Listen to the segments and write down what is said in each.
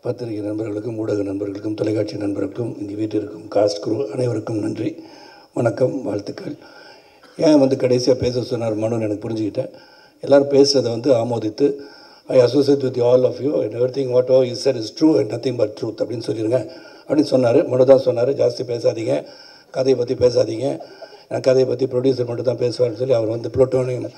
பத்திரிகை நண்பர்களுக்கும் ஊடக நண்பர்களுக்கும் தொலைக்காட்சி நண்பர்களுக்கும் இங்கே வீட்டிற்கும் காஸ்ட் குரூ அனைவருக்கும் நன்றி, வணக்கம், வாழ்த்துக்கள். ஏன் கடைசியாக பேச சொன்னார் மனுன்னு எனக்கு புரிஞ்சுக்கிட்டேன். எல்லோரும் பேசுகிறத ஆமோதித்து ஐ associate with all of you and every thing what all is sir is true and nothing but truth அப்படின்னு சொல்லிடுங்க அப்படின்னு சொன்னார். மனு தான் சொன்னார், ஜாஸ்தி பேசாதீங்க, கதையை பற்றி பேசாதீங்க, எனக்கு கதையை பற்றி ப்ரொடியூசர் மட்டும் தான் பேசுவார்னு சொல்லி அவர் புளூட்டோனியம்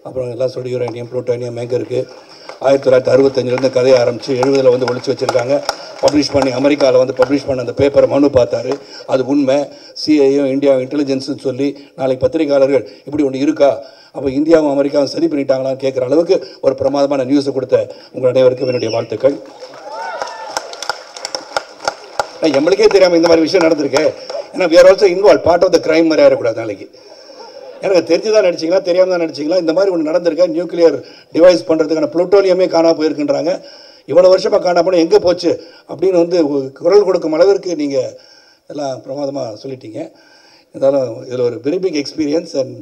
அப்புறம் எல்லாம் சொல்லி யுரேனியம் புளூட்டோனியம் எங்கே இருக்குது 1965 கதையை ஆரம்பித்து 70 ஒழிச்சு வச்சுருக்காங்க. பப்ளிஷ் பண்ணி அமெரிக்காவில் பப்ளிஷ் பண்ண அந்த பேப்பரை மனு பார்த்தாரு. அது உண்மை, சிஐயும் இந்தியா இன்டெலிஜென்ஸ்னு சொல்லி நாளைக்கு பத்திரிகையாளர்கள் இப்படி ஒன்று இருக்கா, அப்போ இந்தியாவும் அமெரிக்காவும் சரி பண்ணிட்டாங்களான்னு கேட்குற அளவுக்கு ஒரு பிரமாதமான நியூஸை கொடுத்த உங்கள் அனைவருக்கும் என்னுடைய வாழ்த்துக்கள். எங்களுக்கே தெரியாமல் இந்த மாதிரி விஷயம் நடந்திருக்கு. ஏன்னா வேறு also involve part of the crime மாதிரி ஆகிடக்கூடாது. நாளைக்கு எனக்கு தெரிஞ்சு தான் நடிச்சிங்களா தெரியாமல் தான் நடிச்சிங்களா, இந்த மாதிரி ஒன்று நடந்திருக்கேன். நியூக்ளியர் டிவைஸ் பண்ணுறதுக்கான புளூட்டோனியமே காணா போயிருக்குன்றாங்க. இவ்வளோ வருஷமாக காணா போனால் எங்கே போச்சு அப்படின்னு குரல் கொடுக்கும் அளவிற்கு நீங்கள் எல்லாம் பிரமாதமாக சொல்லிட்டீங்க. இருந்தாலும் இதில் ஒரு very big experience and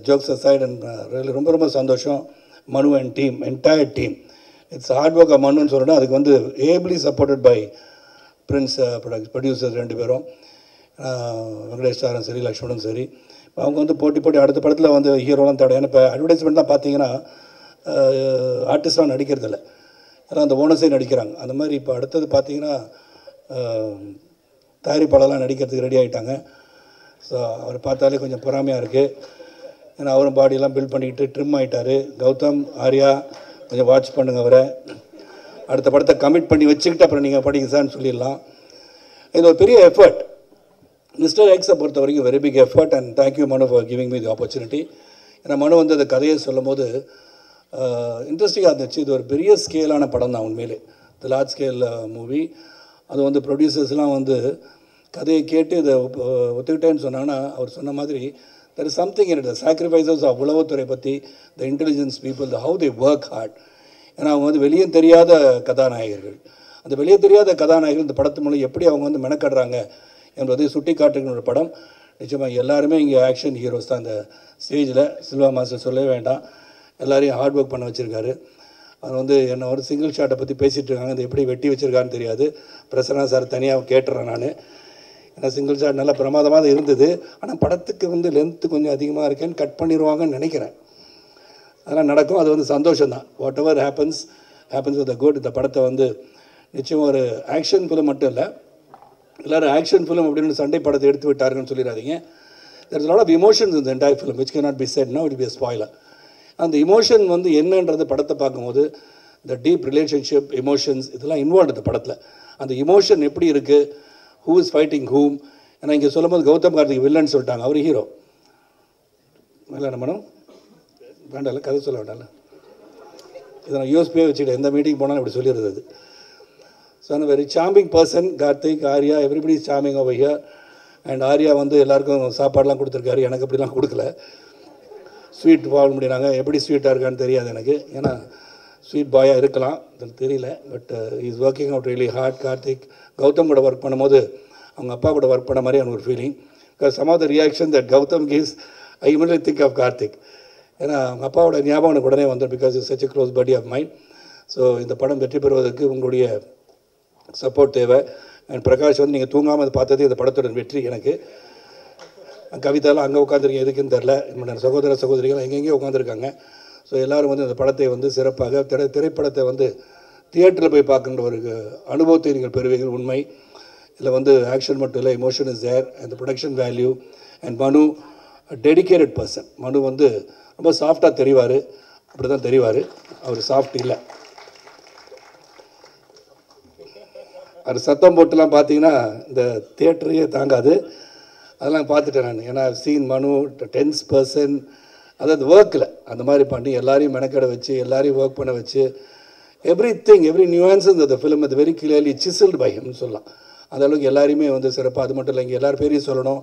jokes aside and ரொம்ப ரொம்ப சந்தோஷம். மனு and team, entire team, it's hard work மனுன்னு சொல்லணும். அதுக்கு ஏபிளி சப்போர்ட்டட் பை பிரின்ஸ் ப்ரொடியூசர்ஸ் 2 பேரும், வெங்கடேஷ் சாரும் சரி, லக்ஷ்மணும் சரி. அவங்க போட்டி அடுத்த படத்தில் ஹீரோலாம் தேவை. ஏன்னா இப்போ அட்வர்டைஸ்மெண்ட்லாம் பார்த்தீங்கன்னா ஆர்டிஸ்ட்லாம் நடிக்கிறதில்ல, எல்லாம் அந்த ஓனர்ஸே நடிக்கிறாங்க. அந்த மாதிரி இப்போ அடுத்தது பார்த்தீங்கன்னா தயாரிப்பாளர்லாம் நடிக்கிறதுக்கு ரெடி ஆகிட்டாங்க. ஸோ அவர் பார்த்தாலே கொஞ்சம் பொறாமையாக இருக்குது. ஏன்னா அவரும் பாடியெல்லாம் பில்ட் பண்ணிக்கிட்டு ட்ரிம் ஆகிட்டார். கௌதம், ஆர்யா கொஞ்சம் வாட்ச் பண்ணுங்கள், அவரை அடுத்த படத்தை கமிட் பண்ணி வச்சுக்கிட்டு அப்புறம் நீங்கள் படிங்க சார்னு சொல்லிடலாம். இது ஒரு பெரிய எஃபர்ட். மிஸ்டர் எக்ஸை பொறுத்த வரைக்கும் very big effort and thank you மனு for giving me the opportunity. ஏன்னா மனு அந்த கதையை சொல்லும் போது இன்ட்ரெஸ்டிங்காக இருந்துச்சு. இது ஒரு பெரிய ஸ்கேலான படம் தான் உண்மையிலே, இது லார்ஜ் ஸ்கேல் மூவி. அது ப்ரொடியூசர்ஸ்லாம் கதையை கேட்டு இதை ஒத்துக்கிட்டேன்னு சொன்னாங்கன்னா அவர் சொன்ன மாதிரி there is something in it, the sacrifices of உளவுத்துறை பற்றி, the intelligence people, the how they work hard. ஏன்னா அவங்க வெளியே தெரியாத கதாநாயகர்கள். அந்த வெளியே தெரியாத கதாநாயகர்கள் இந்த படத்து மூலம் எப்படி அவங்க மெனக்கடுறாங்க என்பதை சுட்டி காட்டுகிற ஒரு படம். நிச்சயமாக எல்லாருமே இங்கே ஆக்ஷன் ஹீரோஸ் தான். இந்த ஸ்டேஜில் சில்வா மாஸ்டர் சொல்லவே வேண்டாம், எல்லாரையும் ஹார்ட் ஒர்க் பண்ண வச்சுருக்காரு. அது என்னை ஒரு சிங்கிள் ஷாட்டை பற்றி பேசிகிட்டு இருக்காங்க, அது எப்படி வெட்டி வச்சுருக்கான்னு தெரியாது. பிரசன்னா சார் தனியாக கேட்டுறேன் நான். ஏன்னா சிங்கிள் ஷாட் நல்லா பிரமாதமாக இருந்தது. ஆனால் படத்துக்கு லென்த்து கொஞ்சம் அதிகமாக இருக்கேன்னு கட் பண்ணிடுவாங்கன்னு நினைக்கிறேன். அதெல்லாம் நடக்கும், அது சந்தோஷம்தான். What ever happens with the good. இந்த படத்தை நிச்சயம் ஒரு ஆக்ஷன் ஃபிலிம் மட்டும் இல்லை, எல்லோரும் ஆக்ஷன் ஃபிலிம் அப்படின்னு சண்டை படத்தை எடுத்து விட்டாருன்னு சொல்லிடாதீங்க. There is lot of emotions இந்த entire film which can not be set now, it be a spoiler. அந்த இமோஷன் என்னன்றது படத்தை பார்க்கும்போது இந்த டீப் ரிலேஷன்ஷிப் எமோஷன்ஸ் இதெல்லாம் இன்வால்வ் இந்த படத்தில். அந்த இமோஷன் எப்படி இருக்குது, ஹூ இஸ் ஃபைட்டிங் ஹூம். ஏன்னா இங்கே சொல்லும்போது கௌதம் கார்த்திக் வில்லன்னு சொல்லிட்டாங்க, அவர் ஹீரோ. இல்லை நம்மளும் வேண்டாம்ல, கதை சொல்ல வேண்டாம்ல, இதை நான் யூஎஸ்பியே வச்சுக்கிட்டேன், எந்த மீட்டிங் போனாலும் இப்படி சொல்லிடுறது. அது ஸோ அந்த very charming person Karthik, Arya, everybody is charming over here. And Arya எல்லாருக்கும் சாப்பாடெலாம் கொடுத்துருக்காரு, எனக்கு அப்படிலாம் கொடுக்கல. ஸ்வீட் வாங்க முடியாங்க, எப்படி ஸ்வீட்டாக இருக்கான்னு தெரியாது எனக்கு, ஏன்னா ஸ்வீட் பாயாக இருக்கலாம், அது தெரியல. But is working out really hard. Karthik Gautham கூட ஒர்க் பண்ணும்போது அவங்க அப்பா கூட ஒர்க் பண்ண மாதிரி எனக்கு ஒரு feeling. Because some of the reaction that Gautham gives I immediately think of Karthik. ஏன்னா அவங்க அப்பாவோட ஞாபகம் எனக்கு உடனே வந்தோம், because is such a close buddy of mind. So இந்த படம் வெற்றி பெறுவதற்கு உங்களுடைய சப்போர்ட் தேவை. அண்ட் பிரகாஷ் நீங்கள் தூங்காமல் அதை பார்த்தது இந்த படத்தோட வெற்றி. எனக்கு கவிதாலாம் அங்கே உட்காந்துருக்கீங்க எதுக்குன்னு தெரில, என்னோட சகோதர சகோதரிகள் எங்கெங்கேயோ உட்காந்துருக்காங்க. ஸோ எல்லோரும் இந்த படத்தை சிறப்பாக திரைப்படத்தை தியேட்டரில் போய் பார்க்கின்ற ஒரு அனுபவத்தை நீங்கள் பெறுவீர்கள். உண்மை இதில் ஆக்ஷன் மட்டும் இல்லை, emotion is there and production value. And Manu dedicated person. Manu ரொம்ப சாஃப்டாக தெரிவார், அப்படி தான் தெரிவார், அவர் சாஃப்ட் இல்லை. அவர் சத்தம் போட்டுலாம் பார்த்தீங்கன்னா இந்த தியேட்டரையே தாங்காது. அதெல்லாம் பார்த்துட்டேன் நான். ஏன்னா சீன் மனு டென்ஸ் பர்சன், அதாவது ஒர்க்கில் அந்த மாதிரி பண்ணி எல்லாரையும் மெனக்கடை வச்சு எல்லாரையும் ஒர்க் பண்ண வச்சு எவ்ரி நியூஆன்ஸ் இந்த ஃபிலிம் அது வெரி கிளியர்லி சிசில்டு பை ஹிம்னு சொல்லலாம். அந்த அளவுக்கு எல்லாரையுமே சிறப்பாக. அது மட்டும் இல்லை, இங்கே எல்லார் பேரையும் சொல்லணும்.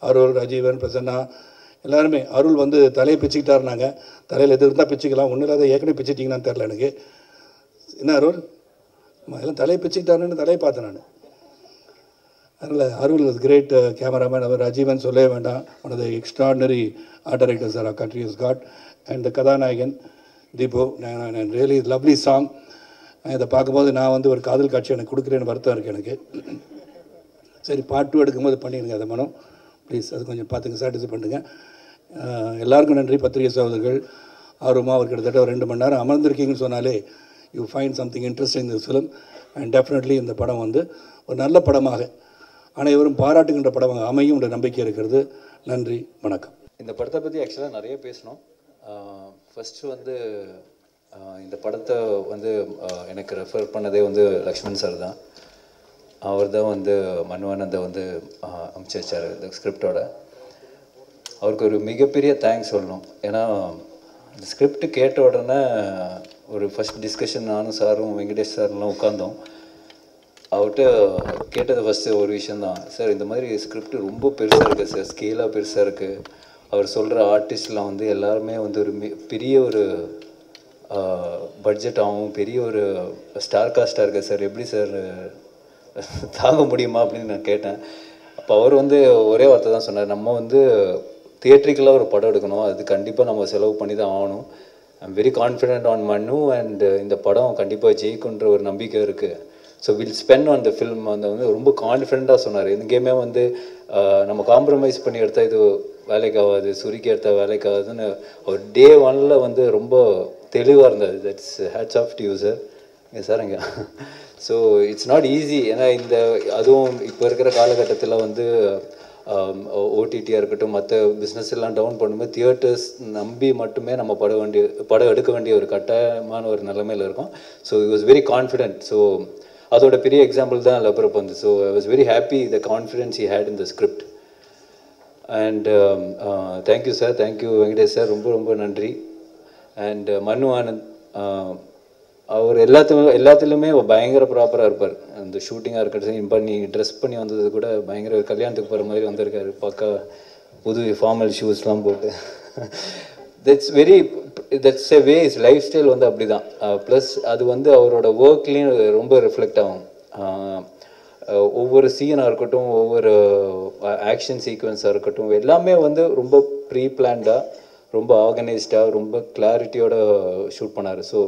அருள், ராஜீவன், பிரசன்னா எல்லாருமே. அருள் தலையை பிச்சுக்கிட்டாருனாங்க, தலையில் எது இருந்தால் பிச்சுக்கலாம், ஒன்றும் இல்லாத ஏற்கனவே பிச்சுட்டிங்கன்னு தெரில எனக்கு. என்ன அருள் எல்லாம் தலையை பிச்சுக்கிட்டாருன்னு தலையை பார்த்தேன் நான். அதனால் அருள் இஸ் கிரேட் கேமராமேன். அவர் ராஜீவன் சொல்லவே வேண்டாம், one of the extraordinary art directors our country is god. And கதாநாயகன் Deepu, and really lovely song. இதை பார்க்கும்போது நான் வந்து ஒரு காதல் காட்சி எனக்கு கொடுக்குறேன்னு வருத்தம் இருக்குது எனக்கு. சரி பார்ட் 2 எடுக்கும்போது பண்ணிடுங்க அதை மனம் ப்ளீஸ், அது கொஞ்சம் பார்த்துங்க, சாட்டிஸ்ஃபை பண்ணுங்கள். எல்லாருக்கும் நன்றி. பத்திரிகை சகோதரர்கள் ஆர்வமாக அவர் கிட்டத்தட்ட ஒரு 2 மணி நேரம் அமர்ந்திருக்கீங்கன்னு சொன்னாலே you find something interesting this film. And definitely இந்த படம் வந்து ஒரு நல்ல படமாக அனைவரும் பாராட்டுகின்ற படமாக அமையும் என்ற நம்பிக்கை இருக்கிறது. நன்றி, வணக்கம். இந்த படத்தை பற்றி ஆக்சுவலாக நிறைய பேசணும். ஃபஸ்ட்டு வந்து இந்த படத்தை வந்து எனக்கு ரெஃபர் பண்ணதே வந்து லக்ஷ்மண் சார் தான். அவர் தான் வந்து மன்வானந்தை வந்து அனுப்பிச்சி வச்சார் இந்த ஸ்கிரிப்டோட. அவருக்கு ஒரு மிகப்பெரிய தேங்க்ஸ் சொல்லணும். ஏன்னா இந்த ஸ்கிரிப்ட் கேட்ட உடனே ஒரு ஃபஸ்ட் டிஸ்கஷன் நானும் சாரும் வெங்கடேஷ் சார்லாம் உட்காந்தோம். அவர்கிட்ட கேட்டது ஃபஸ்ட்டு ஒரு விஷயந்தான், சார் இந்த மாதிரி ஸ்கிரிப்ட் ரொம்ப பெருசாக இருக்குது சார், ஸ்கேலாக பெருசாக இருக்குது. அவர் சொல்கிற ஆர்டிஸ்ட்லாம் வந்து எல்லாருமே வந்து ஒரு பெரிய ஒரு பட்ஜெட்டாகவும் பெரிய ஒரு ஸ்டார் காஸ்ட்டாக இருக்குது சார், எப்படி சார் தாங்க முடியுமா அப்படின்னு நான் கேட்டேன். அப்போ அவர் வந்து ஒரே வார்த்தை தான் சொன்னார், நம்ம வந்து தியேட்ரிக்கலாக ஒரு படம் எடுக்கணும், அது கண்டிப்பாக நம்ம செலவு பண்ணி தான் ஆகணும். ஐம் வெரி கான்ஃபிடென்ட் ஆன் மன்னு அண்ட் இந்த படம் கண்டிப்பாக ஜெயிக்குன்ற ஒரு நம்பிக்கை இருக்குது. So will spend on the film வந்து ரொம்ப கான்ஃபிடென்ட்டாக சொன்னார். எங்கேயுமே வந்து நம்ம காம்ப்ரமைஸ் பண்ணி எடுத்தால் இது வேலைக்கு ஆகாது, சுருக்கி எடுத்தால் வேலைக்கு ஆகாதுன்னு அவர் டே 1 வந்து ரொம்ப தெளிவாக இருந்தார். That's hats off to you sir. Sir இங்கே ஸோ இட்ஸ் நாட் ஈஸி. ஏன்னா இந்த அதுவும் இப்போ இருக்கிற காலகட்டத்தில் வந்து ஓடிடியாக இருக்கட்டும் மற்ற பிஸ்னஸ் எல்லாம் டவுன் பண்ணும்போது தியேட்டர்ஸ் நம்பி மட்டுமே நம்ம படம் எடுக்க வேண்டிய ஒரு கட்டாயமான ஒரு நிலைமையில் இருக்கும். So it was very confident. So அதோட பெரிய எக்ஸாம்பிள் தான் லப்பரப் வந்து. So I was very happy the confidence he had in the script. And thank you sir, thank you Venkatesh sir, ரொம்ப ரொம்ப நன்றி. அண்ட் மன்னு ஆனந்த் அவர் எல்லாத்துலேயுமே பயங்கர ப்ராப்பராக இருப்பார். அந்த ஷூட்டிங்காக இருக்கட்டும், பண்ணி ட்ரெஸ் பண்ணி வந்தது கூட பயங்கர கல்யாணத்துக்கு போகிற மாதிரி வந்திருக்காரு. பக்கா புது ஃபார்மல் ஷூஸ்லாம் போட்டு. That's a way, is life style வந்து அப்படி தான். ப்ளஸ் அது வந்து அவரோட ஒர்க்லேயும் ரொம்ப ரிஃப்ளெக்ட் ஆகும். ஒவ்வொரு சீனாக இருக்கட்டும், ஒவ்வொரு ஆக்ஷன் சீக்வன்ஸாக இருக்கட்டும், எல்லாமே வந்து ரொம்ப ப்ரீ பிளான்டாக, ரொம்ப ஆர்கனைஸ்டாக, ரொம்ப கிளாரிட்டியோட ஷூட் பண்ணார். ஸோ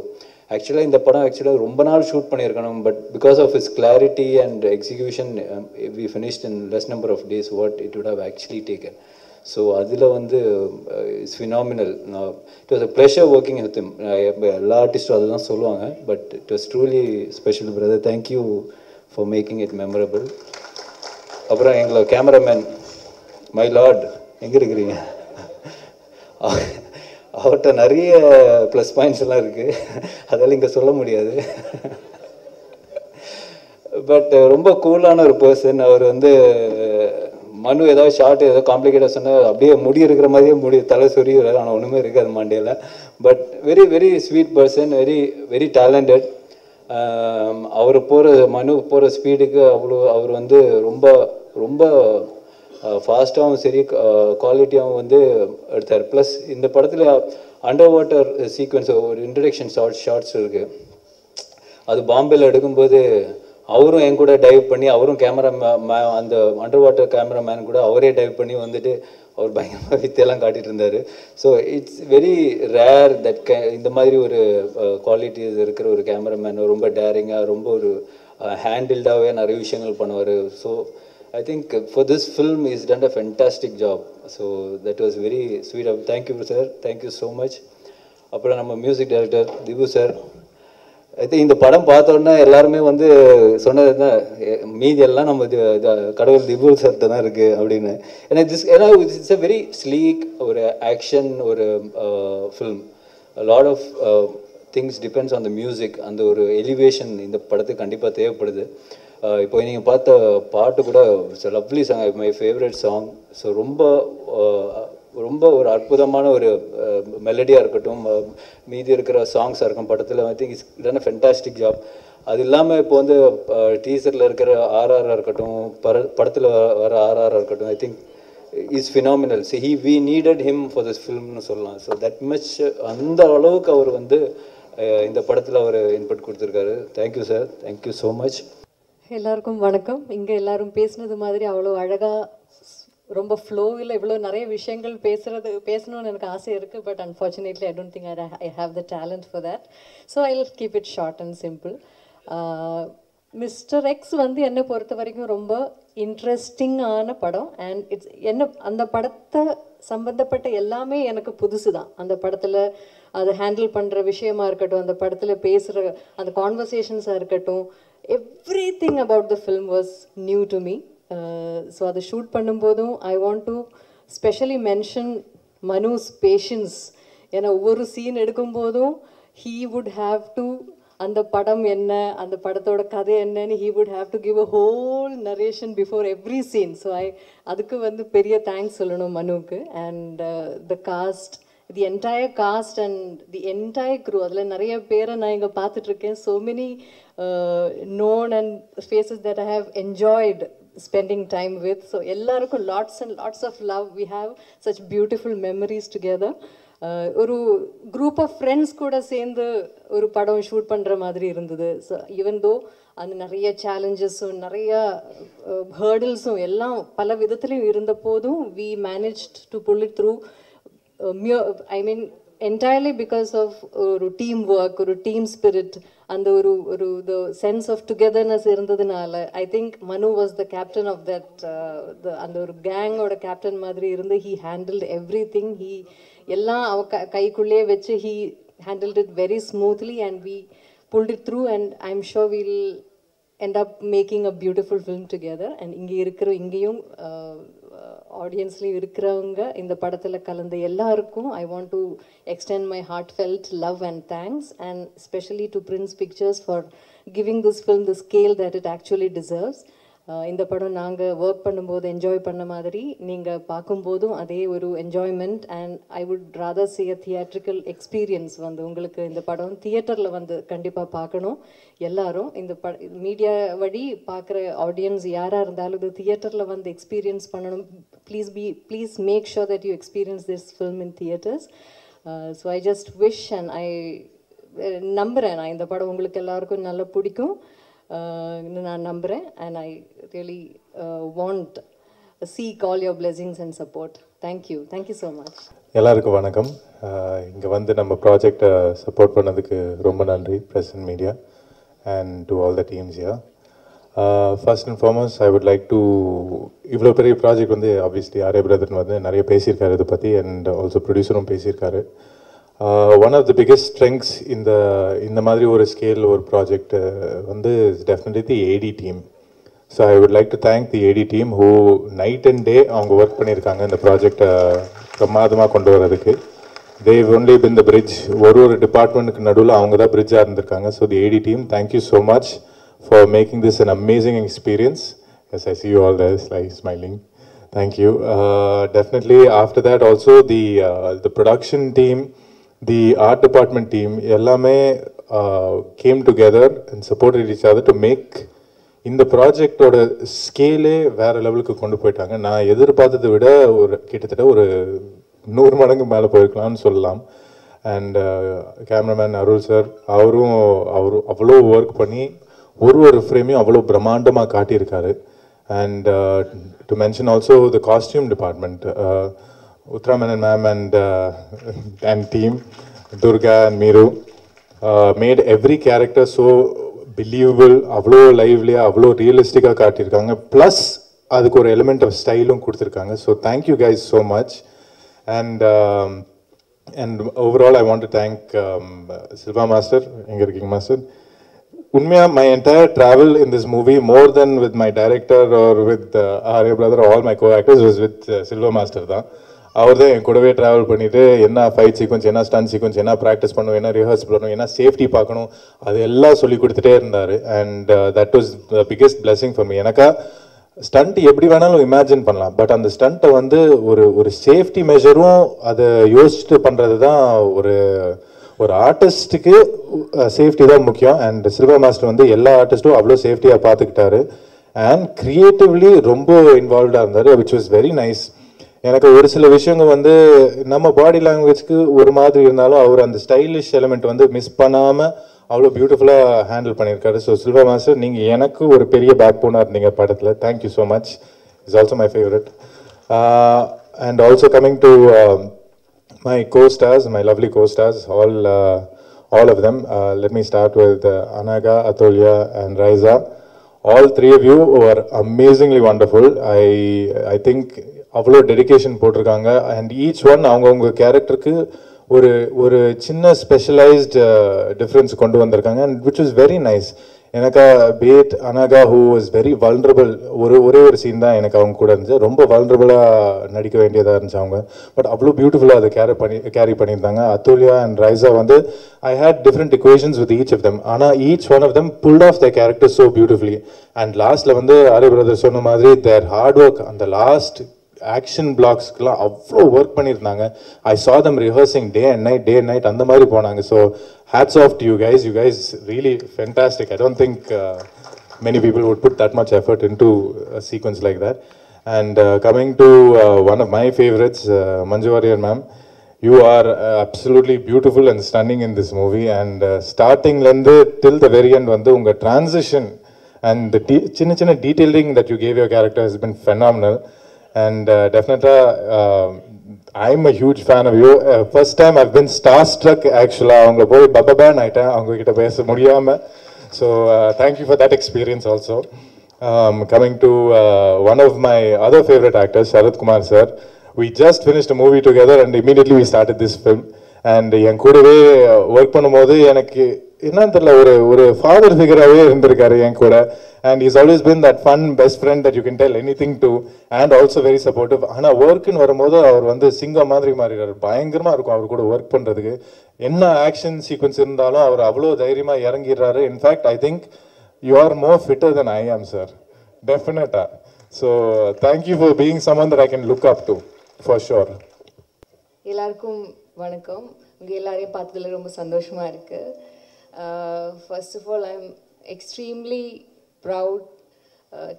ஆக்சுவலாக இந்த படம் ரொம்ப நாள் ஷூட் பண்ணியிருக்கணும். But because of is clarity and execution we finished in less number of days what it would have actually taken. So அதில் வந்து it's phenomenal. It was a pleasure working with him. எல்லா ஆர்டிஸ்ட்டும் அதை தான் சொல்லுவாங்க. But it was truly special brother. Thank you for making it memorable. அப்புறம் எங்களை cameraman my Lord எங்கே இருக்கிறீங்க? அவர்கிட்ட நிறைய ப்ளஸ் பாயிண்ட்ஸ் எல்லாம் இருக்குது, அதெல்லாம் இங்கே சொல்ல முடியாது. பட் ரொம்ப கூலான ஒரு பர்சன். அவர் வந்து மனு ஏதாவது ஷார்ட் ஏதோ காம்ப்ளிகேட்டாக சொன்னால் அப்படியே முடி இருக்கிற மாதிரியே தலை சொறி, ஆனால் ஒன்றுமே இருக்காது மண்டையில். But very very sweet person, very very talented. அவர் மனு போகிற ஸ்பீடுக்கு அவர் வந்து ரொம்ப ரொம்ப ஃபாஸ்ட்டாகவும் சரி குவாலிட்டியாகவும் வந்து எடுத்தார். ப்ளஸ் இந்த படத்தில் அண்டர் வாட்டர் சீக்வன்ஸ் ஒரு இன்ட்ரடக்ஷன் ஷார்ட்ஸ் இருக்குது. அது பாம்பேயில் எடுக்கும்போது அவரும் என் கூட டைவ் பண்ணி, அவரும் அந்த அண்டர் வாட்டர் கேமராமேன் கூட அவரே டைவ் பண்ணி வந்துட்டு அவர் பயங்கரமாக வித்தையெல்லாம் காட்டிகிட்டு இருந்தார். So it's very rare that இந்த மாதிரி ஒரு குவாலிட்டிஸ் இருக்கிற ஒரு கேமராமேன் ரொம்ப டேரிங்காக, ரொம்ப ஒரு ஹேண்டில்டாகவே நிறைய விஷயங்கள் பண்ணுவார். So I think for this film he's done a fantastic job. So that was very sweet of. Thank you sir, thank you so much. அப்புறம் நம்ம music director Dipu sir. I think இந்த படம் பார்த்தோன்னா எல்லாருமே வந்து சொன்னது தான், மீதி எல்லாம் நம்ம கடவுள் திபு சார்கிட்ட தான் இருக்குது அப்படின்னு. ஏன்னா இட்ஸ் a very sleek ஒரு ஆக்ஷன் ஒரு film. Lot of things depends on the music. அந்த ஒரு எலிவேஷன் இந்த படத்துக்கு கண்டிப்பாக தேவைப்படுது. இப்போ நீங்கள் பார்த்த பாட்டு கூட lovely song, my favourite song. So ரொம்ப ரொம்ப ஒரு அற்புதமான ஒரு மெலடியாக இருக்கட்டும், மீதி இருக்கிற சாங்ஸாக இருக்கும் படத்தில். I think it's done a fantastic job. அது இல்லாமல் இப்போ வந்து டீசரில் இருக்கிற ஆர்ஆராக இருக்கட்டும், படத்தில் வர ஆர்ஆராக இருக்கட்டும், I think is phenomenal. So we needed him for this ஃபில்ம்னு சொல்லலாம். ஸோ தட் மச் அந்த அளவுக்கு அவர் வந்து இந்த படத்தில் அவர் இன்புட் கொடுத்துருக்காரு. Thank you sir, thank you so much. எல்லாருக்கும் வணக்கம். இங்கே எல்லாரும் பேசுனது மாதிரி அவ்வளோ அழகாக ரொம்ப ஃப்ளோவில் இவ்வளோ நிறைய விஷயங்கள் பேசணும்னு எனக்கு ஆசை இருக்குது. But unfortunately I don't think I have the talent for that. So I will keep it short and simple. Mister X வந்து என்னை பொறுத்த வரைக்கும் ரொம்ப இன்ட்ரெஸ்டிங்கான படம். அண்ட் என்ன அந்த படத்தை சம்பந்தப்பட்ட எல்லாமே எனக்கு புதுசு தான். அந்த படத்தில் அதை ஹேண்டில் பண்ணுற விஷயமா இருக்கட்டும், அந்த படத்தில் பேசுகிற அந்த கான்வர்சேஷன்ஸாக இருக்கட்டும், every thing about the film was new to me. So அதை ஷூட் பண்ணும்போதும் I want to specially mention Manus patience. ஏன்னா ஒவ்வொரு scene எடுக்கும்போதும் he would have to அந்த படம் என்ன, அந்த படத்தோட கதை என்னன்னு he would have to give a whole narration before every scene. So அதுக்கு வந்து பெரிய தேங்க்ஸ் சொல்லணும் மனுவுக்கு. And the cast, the entire cast and the entire crew, அதில் நிறைய பேரை நான் இங்கே பார்த்துட்ருக்கேன். so many known and faces that I have enjoyed spending time with. so எல்லாருக்கும் lots and lots of love. we have such beautiful memories together. ஒரு group of friends கூட சேர்ந்து ஒரு படம் ஷூட் பண்ணுற மாதிரி இருந்தது. ஸோ ஈவன் தோ அந்த நிறைய சேலஞ்சஸும் நிறைய ஹேர்டில்ஸும் எல்லாம் பல விதத்துலையும் இருந்த போதும் we managed to pull it through. I mean entirely because of ஒரு டீம் ஒர்க், ஒரு டீம் ஸ்பிரிட், அந்த ஒரு த சென்ஸ் ஆஃப் டுகெதர்னஸ் இருந்ததுனால I think Manu was the captain of that. அந்த ஒரு கேங்கோட கேப்டன் மாதிரி இருந்து he handled everything. He எல்லாம் அவ கைக்குள்ளேயே வச்சு he handled it very smoothly and we pulled it through and I'm sure we'll end up making a beautiful film together. and இங்கேயும் ஆடியன்ஸ்லேயும் இருக்கிறவங்க இந்த படத்தில் கலந்த எல்லாருக்கும் I want to extend my heartfelt love and thanks, and especially to Prince Pictures for giving this film the scale that it actually deserves. இந்த படம் நாங்கள் work பண்ணும்போது என்ஜாய் பண்ண மாதிரி நீங்கள் பார்க்கும்போதும் அதே ஒரு enjoyment. And I would rather say a theatrical experience வந்து உங்களுக்கு இந்த படம் தியேட்டரில் வந்து கண்டிப்பாக பார்க்கணும். எல்லாரும் இந்த மீடியா வழி பார்க்குற ஆடியன்ஸ் யாராக இருந்தாலும் இது தியேட்டரில் வந்து எக்ஸ்பீரியன்ஸ் பண்ணணும். Please make sure that you experience this film in theatres. So I just wish and I நம்புகிறேன் நான் இந்த படம் உங்களுக்கு எல்லாருக்கும் நல்லா பிடிக்கும் நான் நம்புகிறேன். And I really want seek all your blessings and support. Thank you so much. எல்லாருக்கும் வணக்கம். இங்கே வந்து நம்ம ப்ராஜெக்டை சப்போர்ட் பண்ணதுக்கு ரொம்ப நன்றி press and media and to all the teams yeah. First and foremost I would like to, இவ்வளோ பெரிய ப்ராஜெக்ட் வந்து ஆப்வியஸ்லி ஆர்யா பிரதர் வந்து நிறைய பேசியிருக்காரு இதை பற்றி, அண்ட் ஆல்சோ ப்ரொடியூசரும் பேசியிருக்காரு. One of the biggest strengths இந்த மாதிரி ஒரு ஸ்கேல் ஒரு ப்ராஜெக்ட் வந்து definitely the AD team. So I would like to thank the AD team who night and டே அவங்க ஒர்க் பண்ணியிருக்காங்க இந்த ப்ராஜெக்டை பிரமாதமாக கொண்டு வரதுக்கு. Dev only bin the bridge, ஒரு டிபார்ட்மெண்ட்டுக்கு நடுவில் அவங்க தான் பிரிட்ஜாக இருந்திருக்காங்க. So the AD team, thank you so much for making this an amazing experience. S, I see you all there smiling. Thank you. Definitely after that also the production team, the art department team எல்லாமே came together and supported each other to make இந்த ப்ராஜெக்டோட ஸ்கேலே வேற லெவலுக்கு கொண்டு போயிட்டாங்க. நான் எதிர்பார்த்ததை விட கிட்டத்தட்ட ஒரு 100 மடங்கு மேலே போயிருக்கலாம்னு சொல்லலாம். அண்ட் கேமராமேன் அருள் சார், அவரும் அவ்வளோ ஒர்க் பண்ணி ஒரு ஃப்ரேமையும் அவ்வளோ பிரம்மாண்டமாக காட்டியிருக்காரு. And to mention also the costume department, Uttara Menon ma'am and team, Durga and Meeru, made every character so believable, avlo lively, avlo realistic ah kaatirukanga, plus adukku or element of style um kuduthirukanga. So thank you guys so much. And overall I want to thank Silva Master, enga irukking Master. Unmaya, my entire travel in this movie, more than with my director or with Arya brother, all my co-actors, was with Silva Master da. அவர் தான் என் கூடவே travel பண்ணிவிட்டு என்ன fight sequence, என்ன stun sequence, என்ன practice பண்ணணும், என்ன rehearse பண்ணணும், என்ன சேஃப்டி பார்க்கணும், அது எல்லாம் சொல்லி கொடுத்துட்டே இருந்தார். And that was the biggest blessing for me. எனக்கா ஸ்டண்ட் எப்படி வேணாலும் இமேஜின் பண்ணலாம், பட் அந்த ஸ்டண்ட்டை வந்து ஒரு சேஃப்டி மெஷரும் அதை யோசிச்சுட்டு பண்ணுறது தான் ஒரு ஆர்டிஸ்ட்டுக்கு சேஃப்டி தான் முக்கியம். அண்ட் சில்வா மாஸ்டர் வந்து எல்லா ஆர்டிஸ்ட்டும் அவ்வளோ சேஃப்டியாக பார்த்துக்கிட்டாரு. அண்ட் க்ரியேட்டிவ்லி ரொம்ப இன்வால்வ்டாக இருந்தார், விச் வாஸ் வெரி நைஸ். எனக்கு ஒரு சில விஷயங்கள் வந்து நம்ம பாடி லாங்குவேஜ்க்கு ஒரு மாதிரி இருந்தாலும் அவர் அந்த ஸ்டைலிஷ் எலிமெண்ட் வந்து மிஸ் பண்ணாமல் அவ்வளோ பியூட்டிஃபுல்லாக ஹேண்டில் பண்ணியிருக்காரு. ஸோ சில்வா மாஸ்டர், நீங்கள் எனக்கு ஒரு பெரிய பேக் போனாக இருந்தீங்க படத்தில். Thank you so much. It's also my favourite. And also coming to my co-stars, my lovely co-stars, all of them. Let me start with Anaga, Atulya, and Raiza. All three of you were amazingly wonderful. I think அவ்வளோ dedication போட்டிருக்காங்க. And each one அவங்கவுங்க கேரக்டருக்கு ஒரு சின்ன specialised difference கொண்டு வந்திருக்காங்க. And which is very nice. எனக்கு bad Anagha who is very vulnerable, ஒரே ஒரு சீன் தான் எனக்கு அவங்க கூட இருந்துச்சு. ரொம்ப வல்னரபிளாக நடிக்க வேண்டியதாக இருந்துச்சு அவங்க. பட் அவ்வளோ பியூட்டிஃபுல்லாக அதை கேரி பண்ணியிருந்தாங்க. அத்துல்யா அண்ட் ரைசா வந்து ஐ had different equations with each of them. ஆனால் each one of them pulled off their characters so beautifully. And லாஸ்ட்டில் வந்து ஆர்ய பிரதர் சொன்ன மாதிரி their hard work, அந்த லாஸ்ட் ஆக்ஷன் பிளாக்ஸ்க்குலாம் அவ்வளோ ஒர்க் பண்ணியிருந்தாங்க. ஐ saw them rehearsing day and night அந்த மாதிரி போனாங்க. So hats off to you guys really fantastic. I don't think many people would put that much effort into a sequence like that. And coming to one of my favorites, Manju Warrier ma'am, you are absolutely beautiful and stunning in this movie. And starting lende till the very end vandu unga transition and the chinna detailing that you gave your character has been phenomenal. And definitely I'm a huge fan of you. First time I've been starstruck actually. Avanga boy baba ban aita avanga kitta pesa mudiyama. So thank you for that experience also. Coming to one of my other favorite actors, Sharath Kumar sir. We just finished a movie together and immediately we started this film. And என் கூடவே work பண்ணும்போது எனக்கு என்னன்னு தெரியல, ஒரு father ஃபிகராகவே இருந்திருக்காரு என் கூட. And he's always been that fun best friend that you can tell anything to, and also very supportive. ஆனால் ஒர்க்குன்னு வரும்போது அவர் வந்து சிங்கம் மாதிரி மாறிடுறாரு. பயங்கரமாக இருக்கும் அவர் கூட ஒர்க் பண்ணுறதுக்கு. என்ன ஆக்ஷன் சீக்வன்ஸ் இருந்தாலும் அவர் அவ்வளோ தைரியமாக இறங்கிடுறாரு. In fact I think you are more fitter தென் ஐ ஆம் சார், டெஃபினட்டாக. So thank you for being summon that I can look up to for sure. எல்லாருக்கும் வணக்கம். உங்கள் எல்லாரையும் பார்த்ததில் ரொம்ப சந்தோஷமாக இருக்குது. First of all I am extremely proud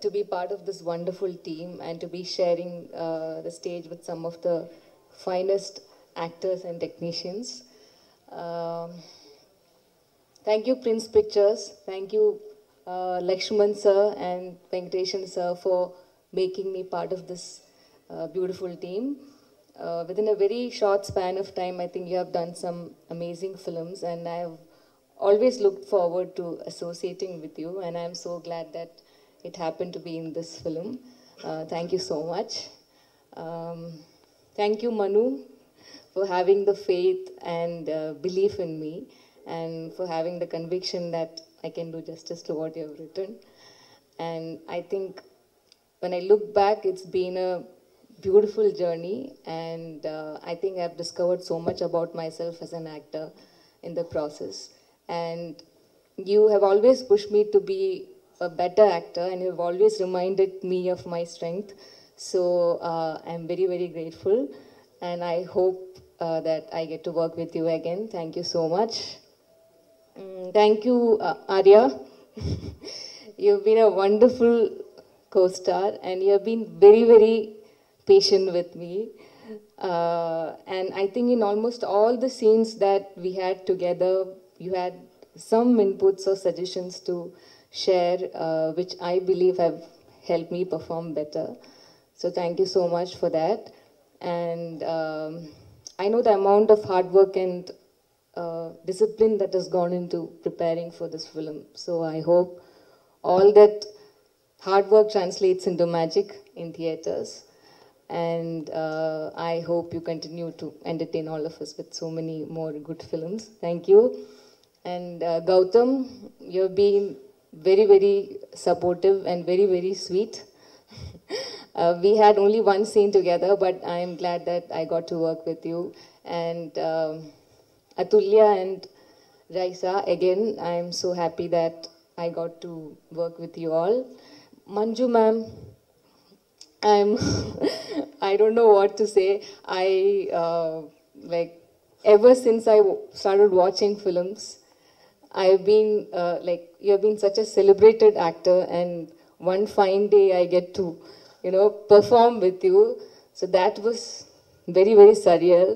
to be part of this wonderful team and to be sharing the stage with some of the finest actors and technicians. Thank you Prince Pictures, thank you Lakshman sir and Venkateshan sir for making me part of this beautiful team. Within a very short span of time, I think you have done some amazing films, and I have always looked forward to associating with you, and I am so glad that it happened to be in this film. Thank you so much. Thank you Manu for having the faith and belief in me, and for having the conviction that I can do justice to what you have written. And I think when I look back, it's been a beautiful journey, and I think I've discovered so much about myself as an actor in the process. And you have always pushed me to be a better actor, and you have always reminded me of my strength. So I'm very, very grateful, and I hope that I get to work with you again. Thank you so much. Thank you, Arya. You've been a wonderful co-star, and you have been very, very patient with me. And I think in almost all the scenes that we had together, you had some inputs or suggestions to share, which I believe have helped me perform better. So thank you so much for that. And I know the amount of hard work and discipline that has gone into preparing for this film. So I hope all that hard work translates into magic in theaters. And I hope you continue to entertain all of us with so many more good films. Thank you. And Gautam, you've been very, very supportive and very, very sweet. We had only one scene together, but I am glad that I got to work with you. And Atulya and Raisa, again, I am so happy that I got to work with you all. Manju ma'am, I don't know what to say. Ever since I started watching films, I've been you have been such a celebrated actor, and one fine day I get to, perform with you. So that was very, very surreal.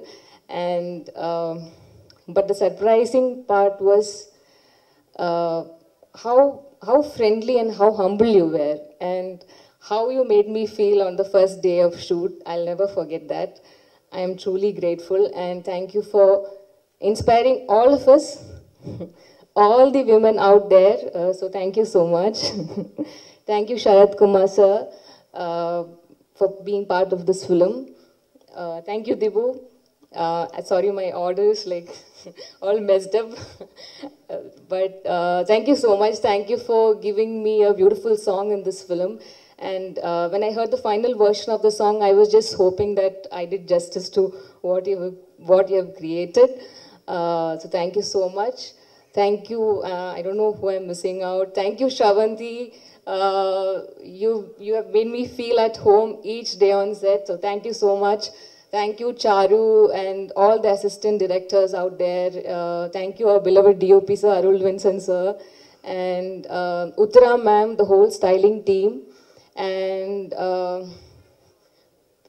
And but the surprising part was how friendly and how humble you were, and how you made me feel on the first day of shoot. I'll never forget that. I am truly grateful, and thank you for inspiring all of us, all the women out there. So thank you so much. Thank you, Sharad Kumar sir, for being part of this film. Thank you, Dibu. Sorry, my orders like all messed up. But thank you so much. Thank you for giving me a beautiful song in this film. And when I heard the final version of the song, I was just hoping that I did justice to what you have created. So thank you so much. Thank you. I don't know who I'm missing out. Thank you, Shravanti. You have made me feel at home each day on set. So thank you so much. Thank you, Charu, and all the assistant directors out there. Thank you, our beloved DOP sir, Arul Vincent sir, and Uttara ma'am, the whole styling team, and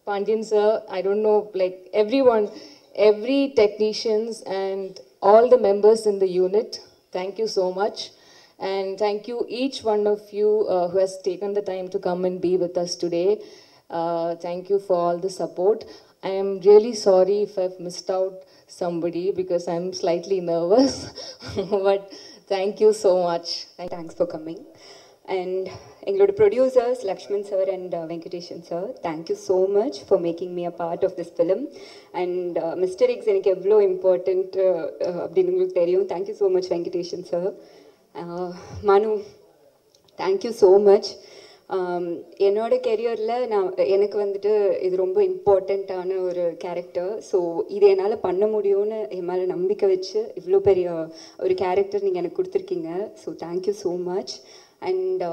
Pandian sir. I don't know, like everyone, every technicians and all the members in the unit. Thank you so much. And thank you, each one of you who has taken the time to come and be with us today. Thank you for all the support. I am really sorry if I've missed out somebody because I'm slightly nervous. But thank you so much. Thanks for coming. And include producers, Lakshman sir and Venkateshan sir, thank you so much for making me a part of this film. And Mr. X எனக்கு எவ்வளோ important அப்படின்னு உங்களுக்கு தெரியும். Thank you so much, Venkateshan sir. Manu, thank you so much. என்னோட கெரியரில் எனக்கு வந்துட்டு இது ரொம்ப இம்பார்ட்டண்ட்டான ஒரு கேரக்டர். ஸோ இது என்னால் பண்ண முடியும்னு என் மேலே நம்பிக்கை வச்சு இவ்வளோ பெரிய ஒரு கேரக்டர் நீங்கள் எனக்கு கொடுத்துருக்கீங்க. So thank you so much. And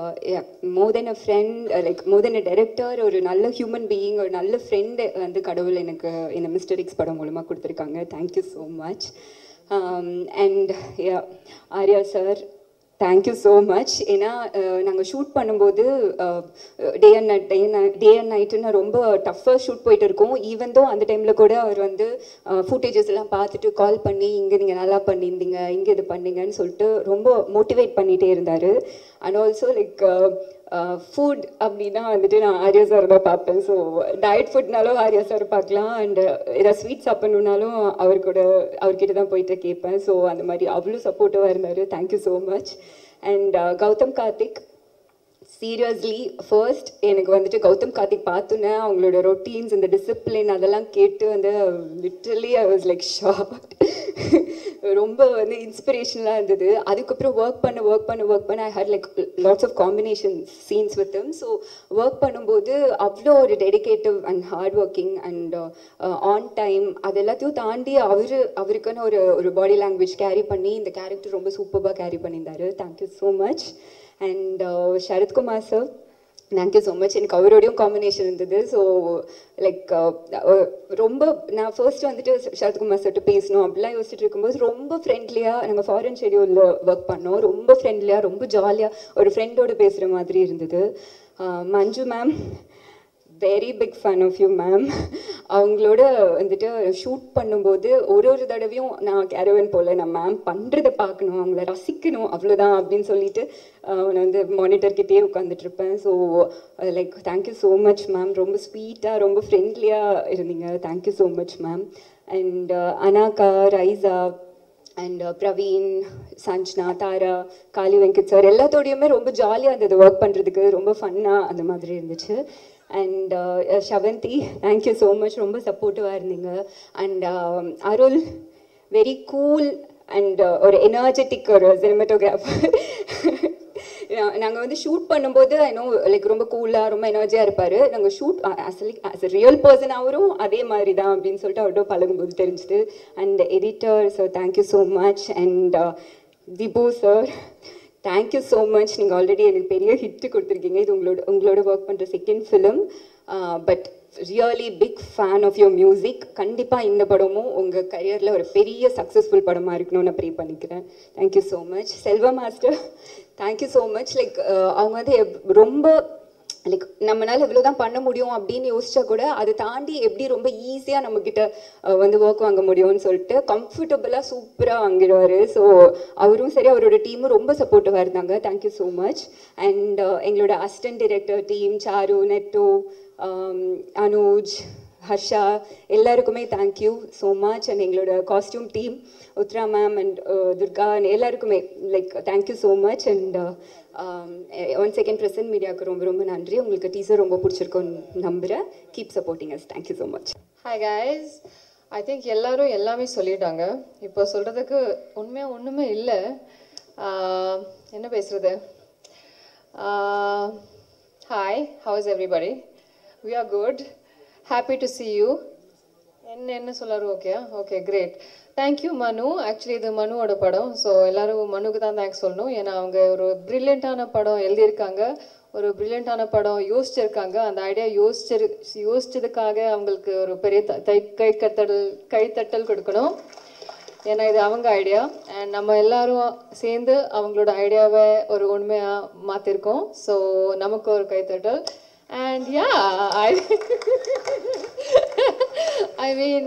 more then a friend, like more then a director, ஒரு நல்ல ஹியூமன் பீயிங், ஒரு நல்ல ஃப்ரெண்டு வந்து கடவுள் எனக்கு இந்த மிஸ்டர் எக்ஸ் படம் மூலமாக கொடுத்துருக்காங்க. Thank you so much. And Arya sir, thank you so much. ஏன்னா நாங்கள் ஷூட் பண்ணும்போது டே அண்ட் நைட்டுன்னு ரொம்ப டஃப்பாக ஷூட் போயிட்டு இருக்கோம். ஈவன் தோ அந்த டைமில் கூட அவர் வந்து ஃபுட்டேஜஸ் எல்லாம் பார்த்துட்டு கால் பண்ணி இங்கே நீங்கள் நல்லா பண்ணியிருந்தீங்க, இங்கே இது பண்ணீங்கன்னு சொல்லிட்டு ரொம்ப மோட்டிவேட் பண்ணிகிட்டே இருந்தார். அண்ட் ஆல்சோ லைக் ஃபுட் அப்படின்னா வந்துட்டு நான் ஆர்யா சார் தான் பார்ப்பேன். ஸோ டயட் ஃபுட்னாலும் ஆர்யா சார் பார்க்கலாம், அண்ட் ஏதாவது ஸ்வீட் சாப்பிட்ணுன்னாலும் அவர்கிட்ட தான் போயிட்டு கேட்பேன். ஸோ அந்த மாதிரி அவ்வளோ சப்போர்ட்டிவாக இருந்தார். Thank you so much. And Gautham Karthik, seriously first எனக்கு வந்துட்டு கௌதம் கார்த்திக் பார்த்தோன்னே அவங்களோட ரொட்டீன்ஸ், இந்த டிசிப்ளின் அதெல்லாம் கேட்டு வந்து literally I was like shocked. ரொம்ப வந்து இன்ஸ்பிரேஷனலாக இருந்தது. அதுக்கப்புறம் ஒர்க் பண்ண ஐ had like lots of combination scenes with him. So work பண்ணும்போது அவ்வளோ ஒரு டெடிகேட்டிவ் and hard working and on time, அது எல்லாத்தையும் தாண்டி அவருக்குன்னு ஒரு பாடி லாங்குவேஜ் கேரி பண்ணி இந்த கேரக்டர் ரொம்ப சூப்பராக கேரி பண்ணியிருந்தாரு. Thank you so much. And Sarathkumar sir, thank you so much. எனக்கு அவரோடையும் காம்பினேஷன் இருந்தது. ஸோ லைக் ரொம்ப நான் ஃபர்ஸ்ட் வந்துட்டு சரத்குமார் சார்ட்டு பேசணும் அப்படிலாம் யோசிச்சுட்டு இருக்கும்போது ரொம்ப ஃப்ரெண்ட்லியாக, நாங்கள் ஃபாரின் ஷெடியூலில் ஒர்க் பண்ணோம், ரொம்ப ஃப்ரெண்ட்லியாக ரொம்ப ஜாலியாக ஒரு ஃப்ரெண்டோடு பேசுகிற மாதிரி இருந்தது. Manju ma'am, very big fan of you ma'am. அவங்களோட வந்துட்டு ஷூட் பண்ணும்போது ஒரு தடவையும் நான் கேரவன் போல் நான் மேம் பண்ணுறதை பார்க்கணும், அவங்கள ரசிக்கணும், அவ்வளோதான் அப்படின்னு சொல்லிட்டு நான் வந்து மானிட்டர்கிட்டே உட்காந்துட்ருப்பேன். So like thank you so much ma'am. ரொம்ப ஸ்வீட்டாக ரொம்ப ஃப்ரெண்ட்லியாக இருந்தீங்க. Thank you so much ma'am. And Anagha, Raisa and Praveen, Sanjana, Tara, Kali Venkat sir எல்லாத்தோடையுமே ரொம்ப ஜாலியாக இருந்தது ஒர்க் பண்ணுறதுக்கு, ரொம்ப ஃபன்னாக அந்த மாதிரி இருந்துச்சு. And Shavanthi, thank you so much, ரொம்ப சப்போர்ட்டிவாக இருந்தீங்க. And Arul, very cool and ஒரு எனர்ஜெட்டிக் ஒரு சினிமாட்டோகிராஃபர். நாங்கள் வந்து ஷூட் பண்ணும்போது ஐநோ லைக் ரொம்ப கூலாக ரொம்ப எனர்ஜியாக இருப்பார். நாங்கள் shoot as a real person அவரும் அதே மாதிரி தான் அப்படின்னு சொல்லிட்டு அவர்கிட்ட பழகும்போது தெரிஞ்சுது. And editor sir, thank you so much. And Dhibu sir, thank you so much. நீங்கள் ஆல்ரெடி எனக்கு பெரிய ஹிட்டு கொடுத்துருக்கீங்க. இது உங்களோட ஒர்க் பண்ணுற second film. But really big fan of your music. கண்டிப்பாக இந்த படமும் உங்கள் கரியரில் ஒரு பெரிய சக்ஸஸ்ஃபுல் படமாக இருக்கணும்னு நான் ப்ரே பண்ணிக்கிறேன். Thank you so much. Selva master, thank you so much. Like அவங்க வந்து ரொம்ப லைக் நம்மளால் இவ்வளோ தான் பண்ண முடியும் அப்படின்னு யோசிச்சா கூட அதை தாண்டி எப்படி ரொம்ப ஈஸியாக நம்மக்கிட்ட வந்து ஒர்க் வாங்க முடியும்னு சொல்லிட்டு கம்ஃபர்டபுளாக சூப்பராக வாங்கிடுவார். ஸோ அவரும் சரி அவரோட டீமும் ரொம்ப சப்போர்ட்டிவாக இருந்தாங்க. Thank you so much. அண்ட் எங்களோட assistant director team Charu, Netto, Anuj, Harsha எல்லாருக்குமே தேங்க்யூ ஸோ மச். அண்ட் எங்களோட costume team Uthra ma'am and Durga எல்லாருக்குமே like thank you so much. And once second present மீடியாவுக்கு ரொம்ப ரொம்ப நன்றி. உங்களுக்கு டீசர் ரொம்ப பிடிச்சிருக்கோன்னு நம்புகிறேன். Keep supporting us. Thank you so much. Hi guys, I think எல்லாரும் எல்லாமே சொல்லிட்டாங்க. இப்போ சொல்கிறதுக்கு உண்மையாக ஒன்றுமே இல்லை. என்ன பேசுகிறது? Hi, how is everybody? We are good. Happy to see you. என்ன சொல்லாரு? Okay great. Thank you Manu. Actually இது மனுவோட படம். ஸோ எல்லோரும் மனுக்கு தான் தேங்க்ஸ் சொல்லணும். ஏன்னா அவங்க ஒரு ப்ரில்லியண்ட்டான படம் எழுதியிருக்காங்க, ஒரு ப்ரில்லியண்ட்டான படம் யோசிச்சிருக்காங்க. அந்த ஐடியா யோசிச்சதுக்காக அவங்களுக்கு ஒரு பெரிய கைத்தட்டல் கொடுக்கணும். ஏன்னா இது அவங்க ஐடியா அண்ட் நம்ம எல்லாரும் சேர்ந்து அவங்களோட ஐடியாவை ஒரு உண்மையாக மாற்றிருக்கோம். ஸோ நமக்கு ஒரு கைத்தட்டல். And yeah, I mean,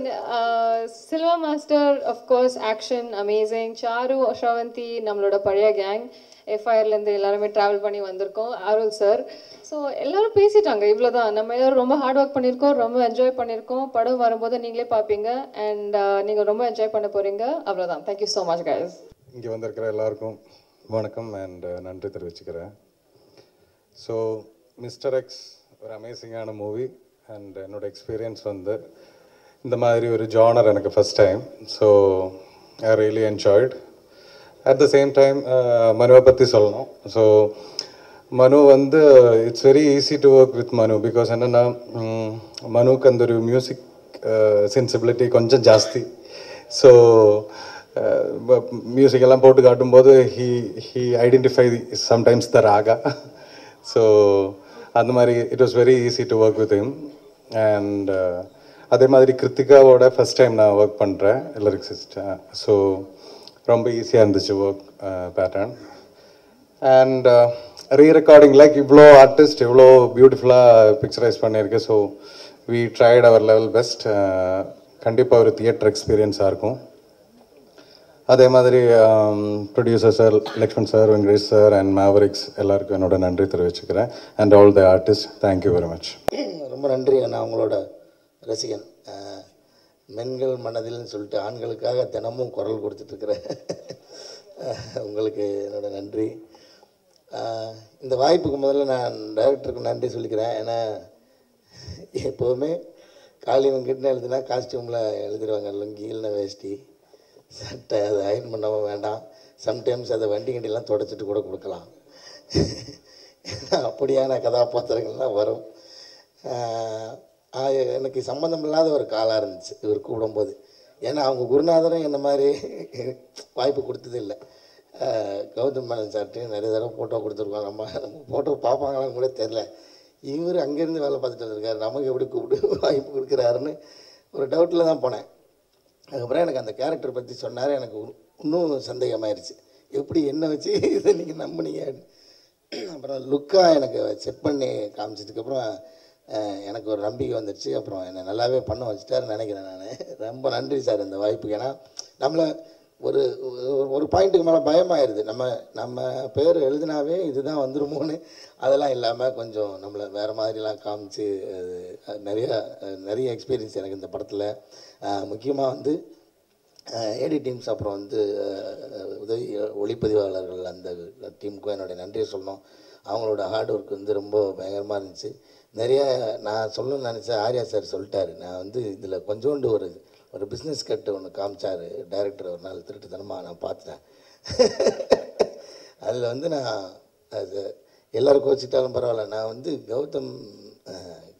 Silva Master, of course, action, amazing. Charu, Shravanti, நம்மளோட பழைய கேங், எஃப்ஐஆர்லேருந்து எல்லாருமே ட்ராவல் பண்ணி வந்திருக்கோம். அருள் சார். ஸோ எல்லோரும் பேசிட்டாங்க, இவ்வளோதான். நம்ம எல்லோரும் ரொம்ப ஹார்ட் ஒர்க் பண்ணியிருக்கோம், ரொம்ப என்ஜாய் பண்ணியிருக்கோம். படம் வரும்போது நீங்களே பார்ப்பீங்க அண்ட் நீங்கள் ரொம்ப என்ஜாய் பண்ண போகிறீங்க. அவ்வளோதான். Thank you so much guys. இங்கே வந்திருக்கிற எல்லாருக்கும் வணக்கம் அண்ட் நன்றி தெரிவிச்சுக்கிறேன். ஸோ மிஸ்டர் எக்ஸ் ஒரு அமேசிங்கான மூவி அண்ட் என்னோட எக்ஸ்பீரியன்ஸ் வந்து இந்த மாதிரி ஒரு ஜானர் எனக்கு first time. So I really enjoyed. At the same time மனுவை பற்றி சொல்லணும். ஸோ மனு வந்து it's very easy to work with மனு. பிகாஸ் என்னென்னா மனுக்கு அந்த ஒரு மியூசிக் சென்சிபிலிட்டி கொஞ்சம் ஜாஸ்தி. ஸோ மியூசிக் எல்லாம் போட்டு காட்டும்போது he identify sometimes the raga. So அந்த மாதிரி it was very easy to work with him. And அதே மாதிரி கிருத்திகாவோட ஃபஸ்ட் டைம் நான் ஒர்க் பண்ணுறேன் லிரிக்ஸிஸ்ட். ஸோ ரொம்ப ஈஸியாக இருந்துச்சு work pattern. And rerecording like இவ்வளோ ஆர்டிஸ்ட் இவ்வளோ பியூட்டிஃபுல்லாக பிக்சரைஸ் பண்ணியிருக்கு. So we tried our level best. கண்டிப்பாக ஒரு தியேட்டர் எக்ஸ்பீரியன்ஸாக இருக்கும். அதே மாதிரி producer sir, Lakshman sir, Venkatesh sir and Mavericks எல்லாருக்கும் என்னோட நன்றி தெரிவிச்சுக்கிறேன். And all the artist thank you very much. ரொம்ப நன்றி. நான் உங்களோட ரசிகன். மென்கள் மனதில்னு சொல்லிட்டு ஆண்களுக்காக தினமும் குரல் கொடுத்துட்ருக்குறேன். உங்களுக்கு என்னோட நன்றி. இந்த வாய்ப்புக்கு முதல்ல நான் டைரக்டருக்கு நன்றி சொல்லிக்கிறேன். ஏன்னா எப்போவுமே காளி வெங்கட்னு எழுதுனா காஸ்டியூமில் எழுதிடுவாங்க, லுங்கி இல்லைன்னா வேஷ்டி சட்டை, அதை அயன் பண்ணாமல் வேண்டாம். சம்டைம்ஸ் அதை வண்டி கண்டிலாம் தொடச்சிட்டு கூட கொடுக்கலாம். அப்படியான கதாபாத்திரங்கள்லாம் வரும். எனக்கு சம்மந்தம் இல்லாத ஒரு காலாக இருந்துச்சு இவர் கூடும்போது. ஏன்னா அவங்க குருநாதரும் என்ன மாதிரி வாய்ப்பு கொடுத்தது இல்லை. கௌதம் மேனன் சார்ட்டையும் நிறைய தடவை ஃபோட்டோ கொடுத்துருக்கோம். நம்ம ஃபோட்டோ பார்ப்பாங்களான்னு கூட தெரில. இவர் அங்கேருந்து வேலை பார்த்துட்டு வந்திருக்காரு, நமக்கு எப்படி கூப்பிட்டு வாய்ப்பு கொடுக்குறாருன்னு ஒரு டவுட்டில் தான் போனேன். அதுக்கப்புறம் எனக்கு அந்த கேரக்டர் பற்றி சொன்னார். எனக்கு இன்னும் சந்தேகமாயிருச்சு, எப்படி என்ன வச்சு இதை நீங்கள் நம்பினீங்க. அப்புறம் லுக்காக எனக்கு செட் பண்ணி காமிச்சதுக்கப்புறம் எனக்கு ஒரு நம்பிக்கை வந்துடுச்சு. அப்புறம் என்னை நல்லாவே பண்ண வச்சுட்டாருன்னு நினைக்கிறேன். நான் ரொம்ப நன்றி சார் இந்த வாய்ப்புக்கு. ஏன்னா நம்மளை ஒரு ஒரு பாயிண்ட்டுக்கு மேலே பயமாயிருது. நம்ம பேர் எழுதினாவே இதுதான் வந்துருமோன்னு. அதெல்லாம் இல்லாமல் கொஞ்சம் நம்மளை வேறு மாதிரிலாம் காமிச்சு நிறைய எக்ஸ்பீரியன்ஸ் எனக்கு இந்த படத்தில். முக்கியமாக வந்து ஏடி டீம்ஸ், அப்புறம் வந்து உதவி ஒளிப்பதிவாளர்கள், அந்த டீமுக்கும் என்னுடைய நன்றியை சொல்லணும். அவங்களோட ஹார்ட் ஒர்க் வந்து ரொம்ப பயங்கரமாக இருந்துச்சு. நிறைய நான் சொல்லணும்னு நினச்சேன், ஆர்யா சார் சொல்லிட்டாரு. நான் வந்து இதில் கொஞ்சோண்டு ஒரு பிஸ்னஸ் கட்டு ஒன்று காமிச்சார் டைரக்டர் ஒரு நாள், திருட்டுத்தனமாக நான் பார்த்துட்டேன். அதில் வந்து நான் அது எல்லோரும் கோச்சிட்டாலும் பரவாயில்ல, நான் வந்து கௌதம்